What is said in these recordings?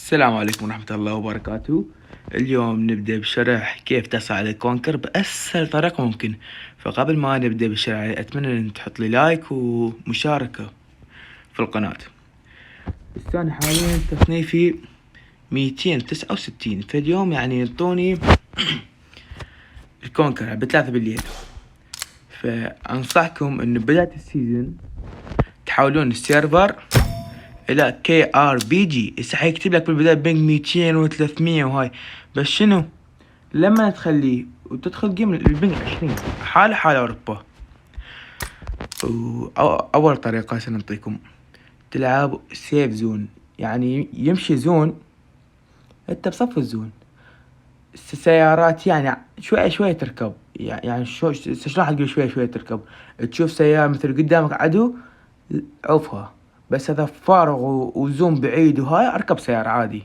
السلام عليكم ورحمة الله وبركاته. اليوم نبدأ بشرح كيف تصعد الكونكر بأسهل طريقة ممكن. فقبل ما نبدأ بالشرح أتمنى أن تحط لي لايك ومشاركة في القناة. الثاني حاليا تصنيفي 269، فاليوم يعني ينطوني الكونكر ب3 بالليل. فأنصحكم أن بداية السيزون تحولون السيرفر الى KRBG. هسه حيكتب لك بالبداية بينج 200 و300 وهاي، بس شنو لما تخليه وتدخل جيم البينج 20 حالة اوروبا. اول طريقة سنعطيكم تلعب سيف زون، يعني يمشي زون انت بصف الزون، السيارات يعني شوية شوية تركب، يعني شلون حتقول شوية شوية تركب؟ تشوف سيارة مثل قدامك عدو عوفها، بس هذا فارغ وزوم بعيد وهاي اركب سيارة عادي.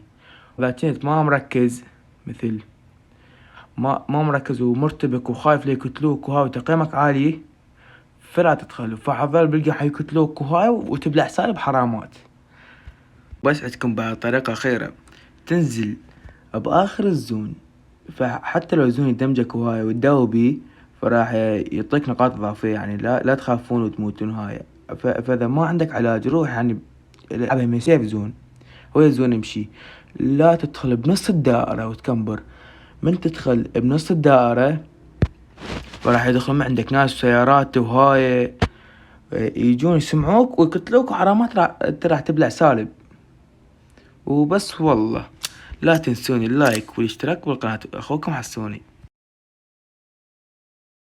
اذا كنت ما مركز، مثل ما مركز ومرتبك وخايف ليقتلوك وهاي وتقييمك عالي، فلا تدخل، فحظل بلقى حيقتلوك وهاي وتبلع سالب حرامات. بس عندكم بعد طريقة أخيرة، تنزل بآخر الزون، فحتى لو الزون يدمجك وهاي وتداوي بيه فراح يعطيك نقاط إضافية، يعني لا تخافون وتموتون هاي. فإذا ما عندك علاج روح يعني العبها من سيف زون، هو الزون يمشي. لا تدخل بنص الدائرة وتكمبر، من تدخل بنص الدائرة فراح يدخل من عندك ناس وسيارات وهاي يجون يسمعوك ويقتلوك وحرامات راح تبلع سالب. وبس والله لا تنسوني اللايك والاشتراك بالقناة. اخوكم حسوني.